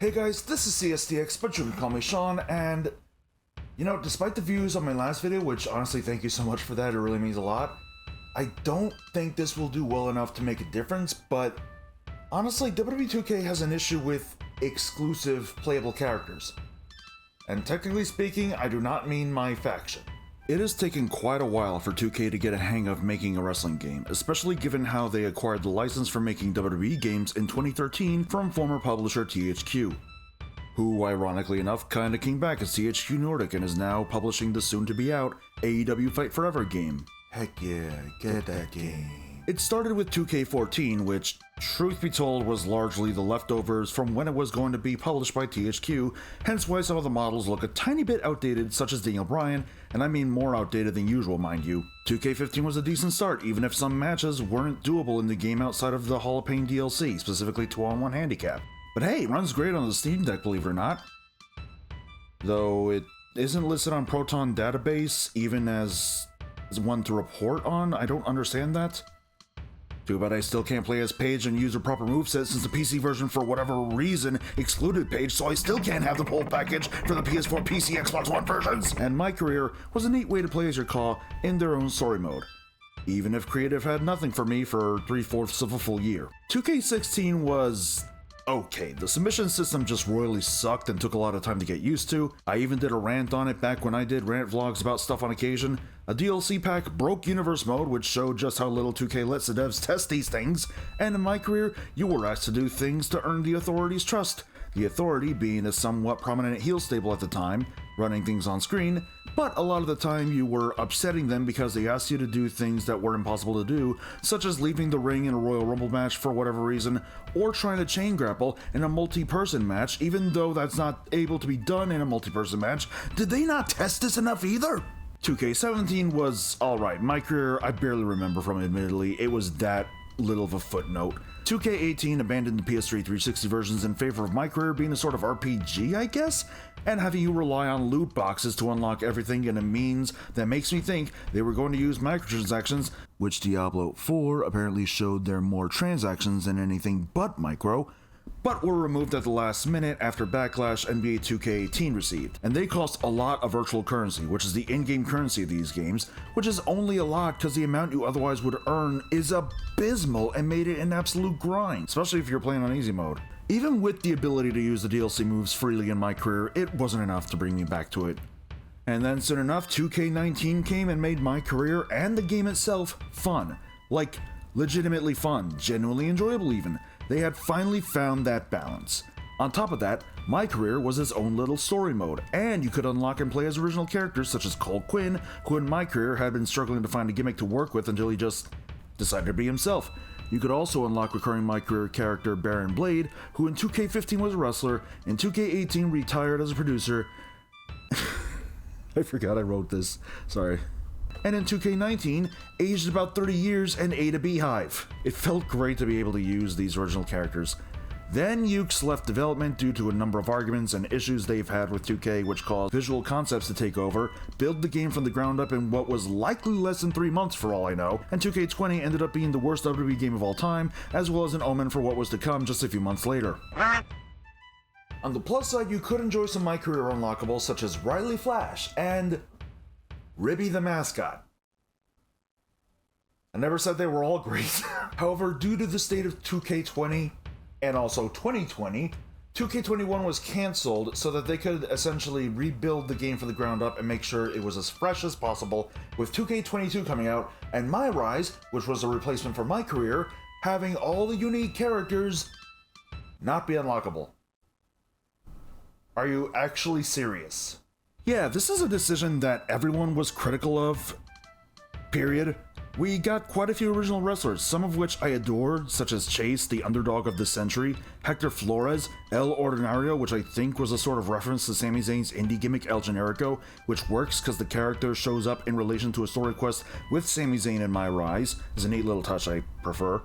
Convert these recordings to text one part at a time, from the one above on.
Hey guys, this is CSDX, but you can call me Sean, and despite the views on my last video, which honestly thank you so much for that, it really means a lot, I don't think this will do well enough to make a difference, but honestly, WWE 2K has an issue with exclusive playable characters. And technically speaking, I do not mean my faction. It has taken quite a while for 2K to get a hang of making a wrestling game, especially given how they acquired the license for making WWE games in 2013 from former publisher THQ, who ironically enough kinda came back as THQ Nordic and is now publishing the soon-to-be-out AEW Fight Forever game. Heck yeah, get that game. It started with 2K14, which, truth be told, was largely the leftovers from when it was going to be published by THQ, hence why some of the models look a tiny bit outdated, such as Daniel Bryan, and I mean more outdated than usual, mind you. 2K15 was a decent start, even if some matches weren't doable in the game outside of the Hall of Pain DLC, specifically 2-on-1 handicap. But hey, it runs great on the Steam Deck, believe it or not. Though it isn't listed on Proton Database, even as one to report on. I don't understand that. Too bad I still can't play as Paige and use a proper moveset since the PC version for whatever reason excluded Paige, so I still can't have the full package for the PS4, PC, Xbox One versions. And My Career was a neat way to play as your Caw in their own story mode, even if creative had nothing for me for 3/4 of a full year. 2K16 was okay. The submission system just royally sucked and took a lot of time to get used to. I even did a rant on it back when I did rant vlogs about stuff on occasion. A DLC pack broke Universe Mode, which showed just how little 2K lets the devs test these things, and in My Career, you were asked to do things to earn the authority's trust. The authority being a somewhat prominent heel stable at the time, running things on screen, but a lot of the time you were upsetting them because they asked you to do things that were impossible to do, such as leaving the ring in a Royal Rumble match for whatever reason, or trying to chain grapple in a multi-person match, even though that's not able to be done in a multi-person match. Did they not test this enough either? 2K17 was alright. My Career, I barely remember from it, admittedly. It was that little of a footnote. 2K18 abandoned the PS3 360 versions in favor of My Career being a sort of RPG, I guess, and having you rely on loot boxes to unlock everything in a means that makes me think they were going to use microtransactions, which Diablo 4 apparently showed there more transactions than anything but micro, but were removed at the last minute after backlash NBA 2K18 received. And they cost a lot of virtual currency, which is the in-game currency of these games, which is only a lot because the amount you otherwise would earn is abysmal and made it an absolute grind, especially if you're playing on easy mode. Even with the ability to use the DLC moves freely in My Career, it wasn't enough to bring me back to it. And then soon enough, 2K19 came and made My Career and the game itself fun. Like, legitimately fun, genuinely enjoyable even. They had finally found that balance. On top of that, My Career was its own little story mode, and you could unlock and play as original characters such as Cole Quinn, who in My Career had been struggling to find a gimmick to work with until he just decided to be himself. You could also unlock recurring My Career character Baron Blade, who in 2K15 was a wrestler, in 2K18 retired as a producer. I forgot I wrote this, sorry. And in 2K19, aged about 30 years and ate a beehive. It felt great to be able to use these original characters. Then Yuke's left development due to a number of arguments and issues they've had with 2K, which caused Visual Concepts to take over, build the game from the ground up in what was likely less than 3 months for all I know, and 2K20 ended up being the worst WWE game of all time, as well as an omen for what was to come just a few months later. On the plus side, you could enjoy some My Career unlockables such as Riley Flash and Ribby the mascot. I never said they were all great. However, due to the state of 2K20 and also 2020, 2K21 was cancelled so that they could essentially rebuild the game from the ground up and make sure it was as fresh as possible, with 2K22 coming out and MyRise, which was a replacement for My Career, having all the unique characters not be unlockable. Are you actually serious? Yeah, this is a decision that everyone was critical of, period. We got quite a few original wrestlers, some of which I adore, such as Chase, the underdog of the century, Hector Flores, El Ordinario, which I think was a sort of reference to Sami Zayn's indie gimmick El Generico, which works because the character shows up in relation to a story quest with Sami Zayn and MyRise, is a neat little touch I prefer.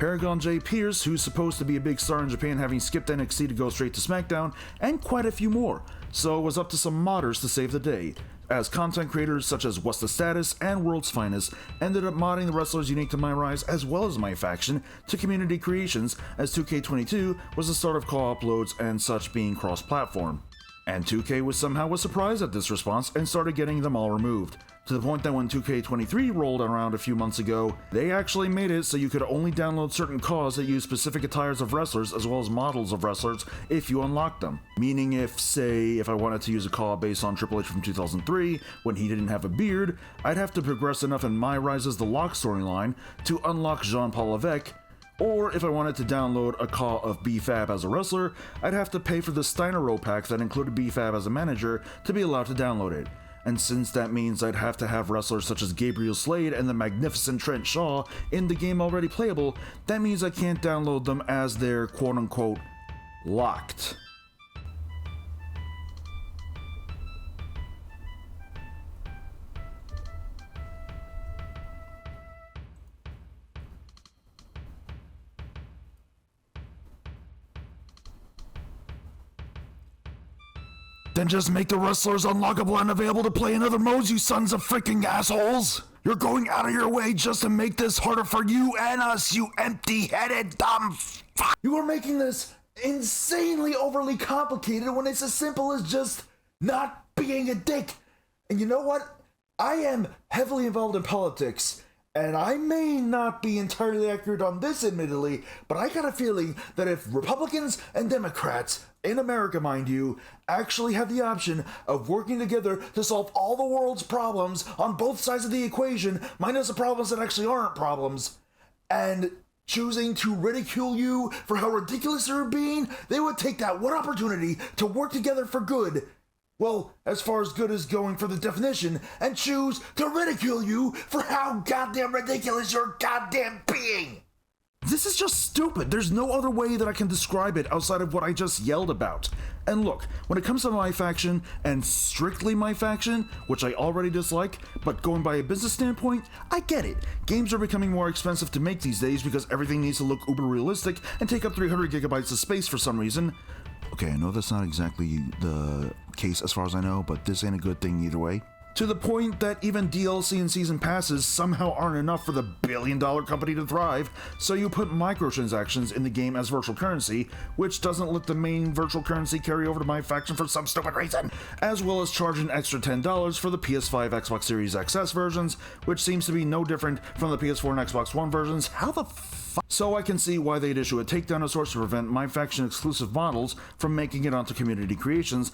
Paragon J. Pierce, who's supposed to be a big star in Japan having skipped NXT to go straight to SmackDown, and quite a few more, so it was up to some modders to save the day, as content creators such as What's the Status and World's Finest ended up modding the wrestlers unique to MyRise as well as My Faction to community creations, as 2K22 was the start of co-uploads and such being cross-platform. And 2K was surprised at this response and started getting them all removed, to the point that when 2K23 rolled around a few months ago, they actually made it so you could only download certain CAWs that use specific attires of wrestlers as well as models of wrestlers if you unlocked them. Meaning if I wanted to use a CAW based on Triple H from 2003 when he didn't have a beard, I'd have to progress enough in MyRise's The Lock storyline to unlock Jean-Paul Levesque. Or if I wanted to download a CAW of B-Fab as a wrestler, I'd have to pay for the Steiner Row pack that included B-Fab as a manager to be allowed to download it. And since that means I'd have to have wrestlers such as Gabriel Slade and the magnificent Trent Shaw in the game already playable, that means I can't download them as they're quote-unquote locked. Then just make the wrestlers unlockable and available to play in other modes, you sons of freaking assholes! You're going out of your way just to make this harder for you and us, you empty-headed dumb fuck! You are making this insanely overly complicated when it's as simple as just not being a dick. And you know what? I am heavily involved in politics, and I may not be entirely accurate on this, admittedly, but I got a feeling that if Republicans and Democrats, in America mind you, actually have the option of working together to solve all the world's problems on both sides of the equation, minus the problems that actually aren't problems, and choosing to ridicule you for how ridiculous you're being, they would take that one opportunity to work together for good. Well, as far as good as going for the definition, and choose to ridicule you for how goddamn ridiculous you're goddamn being. This is just stupid. There's no other way that I can describe it outside of what I just yelled about. And look, when it comes to My Faction, and strictly My Faction, which I already dislike, but going by a business standpoint, I get it. Games are becoming more expensive to make these days because everything needs to look uber realistic and take up 300 gigabytes of space for some reason. Okay, I know that's not exactly the case as far as I know, but this ain't a good thing either way. To the point that even DLC and season passes somehow aren't enough for the billion-dollar company to thrive, so you put microtransactions in the game as virtual currency, which doesn't let the main virtual currency carry over to My Faction for some stupid reason, as well as charge an extra $10 for the PS5, Xbox Series XS versions, which seems to be no different from the PS4 and Xbox One versions. How the fuck? So I can see why they'd issue a takedown of sorts to prevent My Faction exclusive models from making it onto community creations,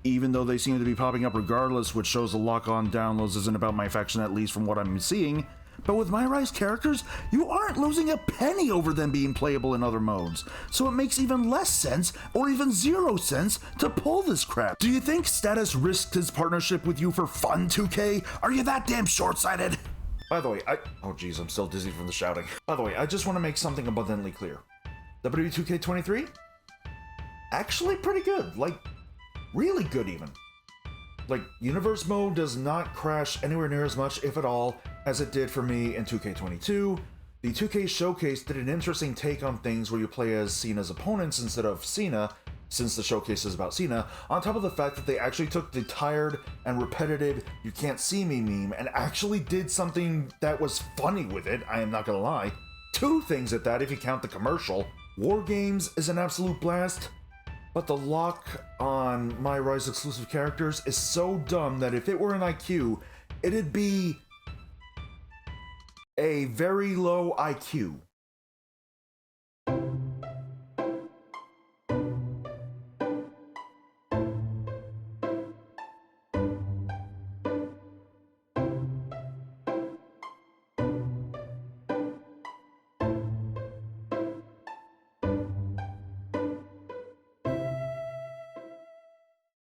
even though they seem to be popping up regardless, which shows the lock-on downloads isn't about My Faction, at least from what I'm seeing. But with MyRise characters, you aren't losing a penny over them being playable in other modes, so it makes even less sense, or even zero sense, to pull this crap. Do you think Status risked his partnership with you for fun, 2K? Are you that damn short-sighted? By the way, oh geez, I'm still dizzy from the shouting. By the way, I just want to make something abundantly clear. WWE 2K23? Actually pretty good, like, really good even. Like, Universe Mode does not crash anywhere near as much, if at all, as it did for me in 2K22. The 2K Showcase did an interesting take on things where you play as Cena's opponents instead of Cena, since the showcase is about Cena, on top of the fact that they actually took the tired and repetitive "you can't see me" meme and actually did something that was funny with it, I am not gonna lie. Two things at that if you count the commercial. War Games is an absolute blast, but the lock on MyRise exclusive characters is so dumb that if it were an IQ, it'd be a very low IQ.